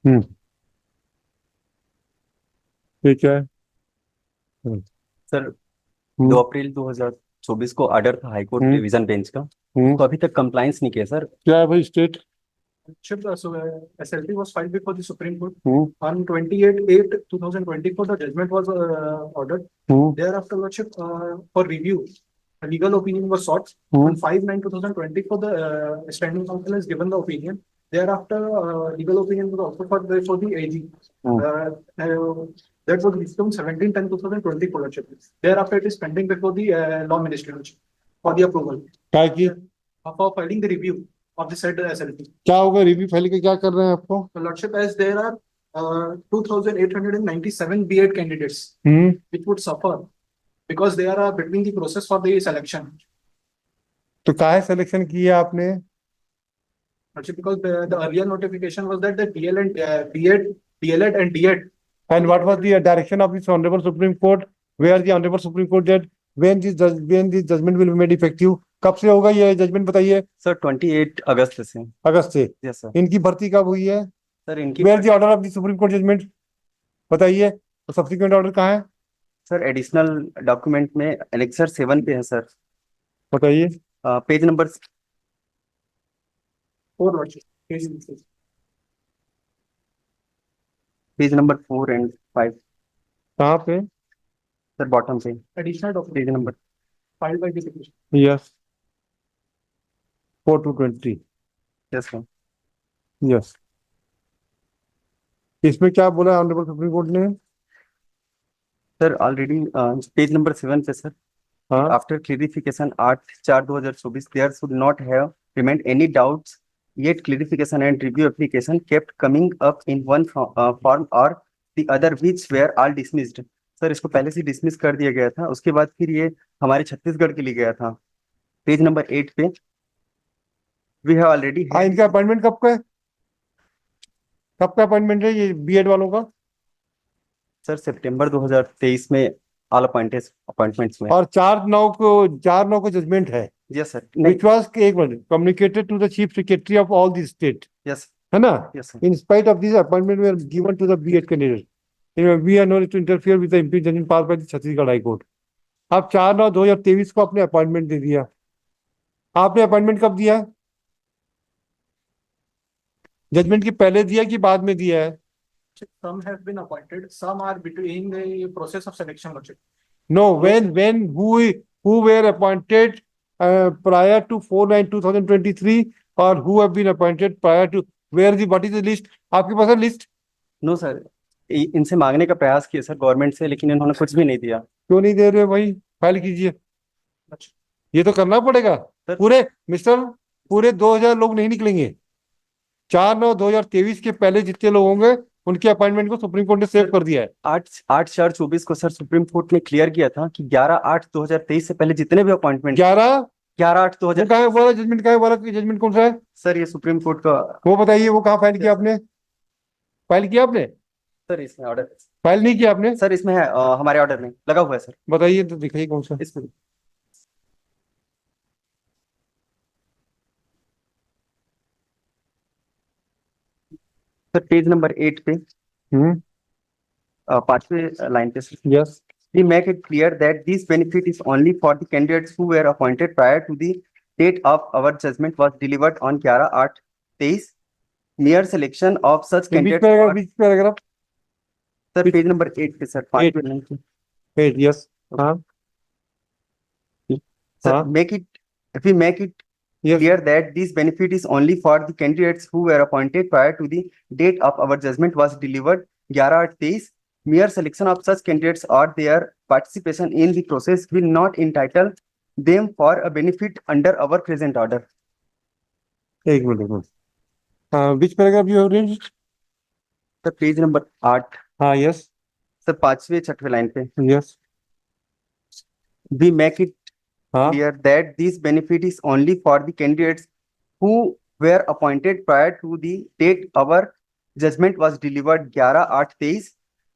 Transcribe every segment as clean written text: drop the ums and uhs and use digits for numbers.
हम्म। ठीक है। हम्म। सर, 2 हम्म। अप्रैल 2024 को ऑर्डर था हाई कोर्ट हम्म। रिवीजन बेंच का। हम्म। तो अभी तक कंप्लायंस नहीं किया सर। क्या है भाई state? Chip, so SLP was filed before the Supreme Court hmm. on 28/8/2024. The judgment was ordered. Hmm. Thereafter, Lordship, for review, a legal opinion was sought. On 5/9/2024, the standing counsel has given the opinion. Thereafter, legal opinion was also for the AG. Hmm. That was released on 17/10/2024, Lordship. Thereafter, it is pending before the Law Ministry, Lordship, for the approval. क्या की? For filing the review of the said SLP. क्या होगा? Review file के क्या कर रहे हैं आपको? Lordship, as there are 2,897 B.Ed candidates hmm. which would suffer because they are between the process for the selection. तो काहे सिलेक्शन किया आपने? Lordship, because the earlier notification was that the DL and B.Ed, DLED and D.Ed. And what was the direction of this Honorable Supreme Court? Where the Honorable Supreme Court said when this judgment will be made effective? कब से होगा ये judgement बताइए? Sir 28 अगस्त से। अगस्त से। Yes sir. इनकी भर्ती कब हुई है? सर इनकी where the order of the supreme court judgment बताइए। तो सब्सिक्वेंट ऑर्डर कहाँ है? सर एडिशनल डॉक्यूमेंट में एनेक्सर 7 पे है सर। बताइए। Page number 4, Lordship. Page number 4 and 5। कहाँ पे? सर बॉटम पे Additional document page number. filed by the petition. Yes 4/2/20। Yes sir. Yes. इसमें क्या बोला ऑनरेबल सुप्रीम कोर्ट ने? सर ऑलरेडी पेज नंबर 7 पे सर। हाँ। After clarification 8/4/2024 there should not have remained any doubts yet clarification and review application kept coming up in one form or the other which were all dismissed। Sir इसको पहले से dismiss कर दिया गया था, उसके बाद फिर ये हमारे छत्तीसगढ़ के लिए गया था। पेज नंबर 8 पे वी हैव ऑलरेडी। हाँ, इनका अपॉइंटमेंट कब का है? कब का अपॉइंटमेंट है ये बीएड वालों का? सर सितंबर 2023 में ऑल अपॉइंटमेंट्स में। और 4/9 को जजमेंट है। Yes sir. विच वाज एक minute communicated to the chief secretary of all the state, yes. है ना? Yes sir. In spite of this appointment were given to the BEd candidate, we are not to interfere with the इम्पीच judgment pass by the Chhattisgarh high court. आप 4/9/2023 को अपने appointment दे दिया। आपने appointment कब दिया? जजमेंट के पहले दिया कि बाद में दिया है? Some have been appointed, some are between the process of selection, Lordship. No, when who were appointed prior to 4/9/2023 or who have been appointed prior to, what is the list? आपके पास है लिस्ट? नो सर, इनसे मांगने का प्रयास किया sir government से, लेकिन इन्होंने कुछ भी नहीं दिया। क्यों नहीं दे रहे भाई? फाइल कीजिए। Lordship. ये तो करना पड़ेगा। सर पूरे मिस्टर पूरे 2000 लोग नहीं निकलेंगे। 4/9/2023 के पहले जितने लोग होंगे उनके अपॉइंटमेंट को सुप्रीम कोर्ट ने सेव कर दिया है। 8/4/24 को सर सुप्रीम कोर्ट ने क्लियर किया था कि 11/8/2023 से पहले जितने भी अपॉइंटमेंट 11/8/2000। कहाँ है वाला जजमेंट? कहाँ है वाला जजमेंट? कौन सा है सर ये सुप्रीम कोर्ट का। वो बताइए। वो कहाँ फाइल किया आपने? फाइल किया आपने? सर इसमें ऑर्डर। फाइल नहीं किया आपने? सर इसमें है, हमारे ऑर्डर में लगा हुआ है सर। बताइए तो दिखाइए कौन सा। इसमें सर पेज नंबर 8 पे हम्म। 5वें लाइन पे sir. Yes. We make it clear that this benefit is only for the candidates who were appointed prior to the date of our judgment was delivered on 11/8/23। Mere selection of such candidates are- beach paragraph sir page number 8 पे sir 5वें line पे। Page. Yes. हाँ। Sir, हाँ। we make it yes. clear that this benefit is only for the candidates who were appointed prior to the date of our judgment was delivered 11/8/23। Mere selection of such candidates or their participation in the process will not entitle them for a benefit under our present order। एक minute. हाँ, which paragraph you have read? Sir page number 8। हाँ। Yes. Sir 5वें-6वें line पे। Yes. We make it हाँ। clear that this benefit is only for the candidates who were appointed prior to the date our judgment was delivered 11/8/23।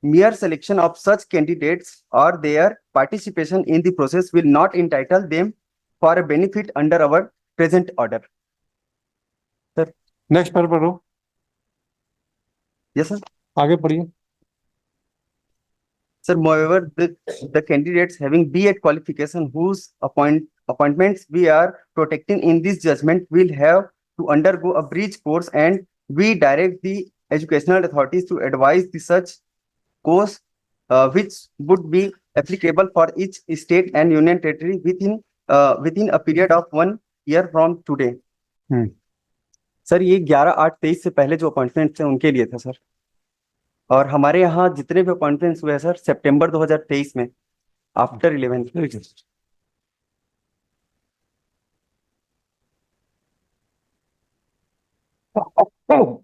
Mere selection of such candidates or their participation in the process will not entitle them for a benefit under our present order। Next पर पढ़ो। Yes, sir. आगे पढ़िए। Sir, moreover, the candidates having B.Ed qualification whose appointments we are protecting in this judgment will have to undergo a bridge course, and we direct the educational authorities to advise the such course which would be applicable for each state and union territory within a period of 1 year from today. Sir ये 11/8/23 से पहले जो appointment थे उनके लिए था sir, और हमारे यहाँ जितने भी अपॉइंटमेंट्स हुए हैं सर सितंबर 2023 में आफ्टर 11th। ठीक है।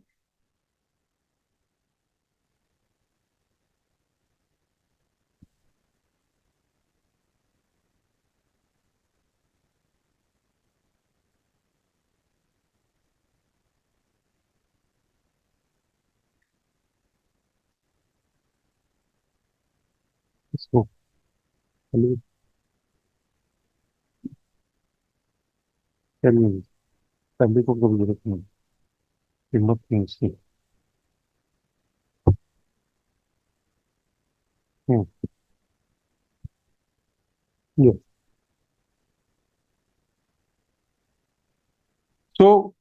इसको चलिए, फैमिली को कभी जरूरत नहीं, हिम्मत नहीं उसकी। Yes. So,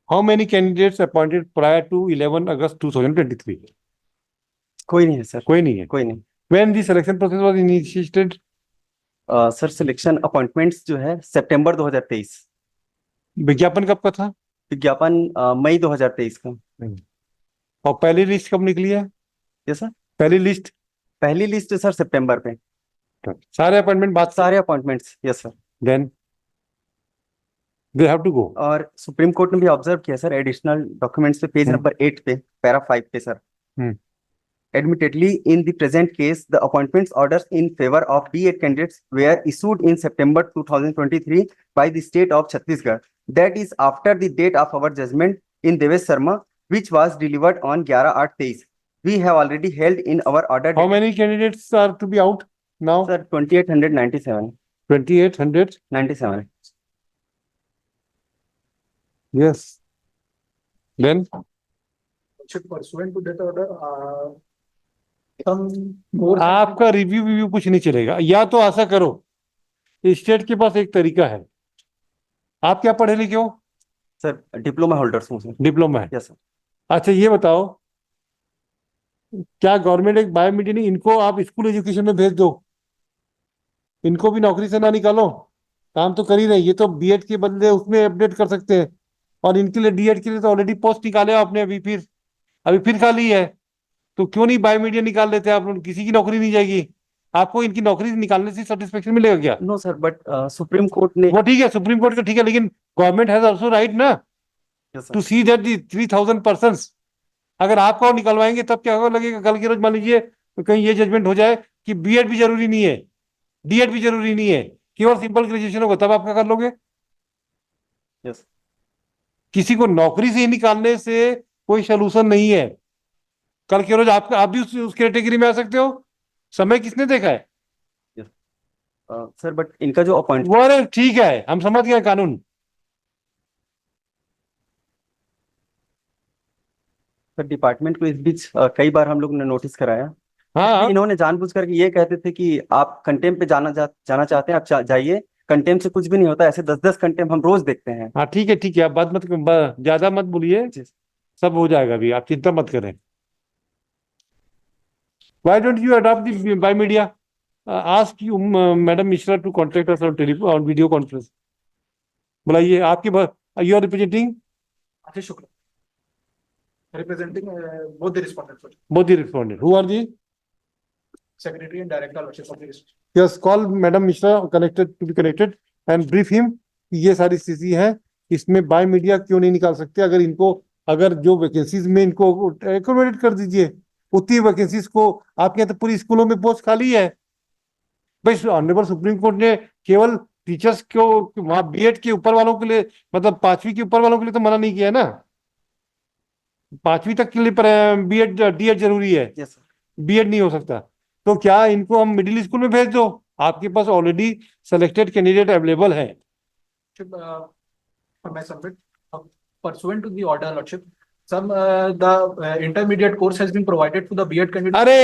how many candidates appointed prior to 11 August 2023? कोई नहीं है सर, कोई नहीं है। कोई नहीं। When the selection process was initiated? Sir selection appointments जो है सितंबर 2023। विज्ञापन कब का था? विज्ञापन मई 2023 का। और पहली लिस्ट कब निकली है? यस सर, पहली लिस्ट पहली लिस्ट सर सितंबर पे। सारे अपॉइंटमेंट बात सारे appointments, yes sir. Then they have to go. और सुप्रीम कोर्ट ने भी ऑब्जर्व किया सर एडिशनल डॉक्यूमेंट्स पे पेज नंबर 8 पे पैरा 5 पे sir. Admittedly, in the present case, the appointments orders in favor of B.Ed candidates were issued in September 2023 by the state of Chhattisgarh. That is after the date of our judgment in Devesh Sharma, which was delivered on 11/8/23. We have already held in our order. How many candidates are to be out now? Sir, 2897. 2897. Yes. Then Pursuant to that order, some more. आपका review कुछ नहीं चलेगा। या तो ऐसा करो, state के पास एक तरीका है। आप क्या पढ़े लिखे हो? सर डिप्लोमा होल्डर्स हूँ सर। डिप्लोमा है? Yes sir. अच्छा ये बताओ, क्या गवर्नमेंट एक बायोमीडिया नहीं, इनको आप स्कूल एजुकेशन में भेज दो, इनको भी नौकरी से ना निकालो, काम तो कर ही रहे। ये तो बीएड के बदले उसमें अपडेट कर सकते हैं, और इनके लिए डीएड के लिए तो ऑलरेडी पोस्ट निकाले आपने, अभी फिर खाली है, तो क्यों नहीं बायोमीडिया निकाल लेते आप? किसी की नौकरी नहीं जाएगी, आपको इनकी नौकरी निकालने से सेटिस्फेक्शन मिलेगा क्या? No sir, but supreme court ने। वो ठीक है, सुप्रीम कोर्ट का ठीक है, लेकिन गवर्नमेंट हैज आल्सो राइट ना to see that the 3000 persons. अगर आपका और निकलवाएंगे तब क्या होगा, लगेगा कल के रोज मान लीजिए तो कहीं ये जजमेंट हो जाए कि बीएड भी जरूरी नहीं है, डीएड भी जरूरी नहीं है, केवल सिंपल ग्रेजुएशन होगा, तब आप क्या कर लोगे? यस। किसी को नौकरी से ही निकालने से कोई सोल्यूशन नहीं है। कल के रोज आप भी उस कैटेगरी में आ सकते हो। समय किसने देखा है? सर बट इनका जो अपॉइंटमेंट। वो अरे ठीक है, हम समझ गए कानून। सर डिपार्टमेंट को इस बीच कई बार हम लोग ने नोटिस कराया। हाँ इन्होंने जानबूझ करके ये कहते थे कि आप कंटेम पे जाना चाहते हैं, आप जाइए, कंटेम से कुछ भी नहीं होता। ऐसे 10-10 कंटेम हम रोज देखते हैं। हाँ ठीक है, आप बात ज्यादा मत बोलिए, सब हो जाएगा अभी, आप चिंता मत करें। Why don't you adopt the biomedia? Ask you, Madam Mishra, to contact us on video conference. बुलाइए आपके you are representing? Ashish Shukla. Representing both the respondents. Both the respondent. Who are the? Secretary and Director of the. Yes, call Madam Mishra to be connected and brief him. ये सारी स्थिति है, इसमें biomedia क्यों नहीं निकाल सकते? अगर जो वैकेंसीज में इनको एकोमोडेट कर दीजिए, उतनी वैकेंसीज को। आपके यहाँ तो पूरी स्कूलों में पोस्ट खाली है भाई। ऑनरेबल सुप्रीम कोर्ट ने केवल टीचर्स को वहां बीएड के ऊपर वालों के लिए, मतलब 5वीं के ऊपर वालों के लिए तो मना नहीं किया है ना, 5वीं तक के लिए बीएड डीएड जरूरी है। yes, बीएड नहीं हो सकता। तो क्या इनको हम मिडिल स्कूल में भेज दो? आपके पास ऑलरेडी सेलेक्टेड कैंडिडेट अवेलेबल है। May I submit? Pursuant to the order, Lordship, some the intermediate course has been provided to the B.Ed candidate. अरे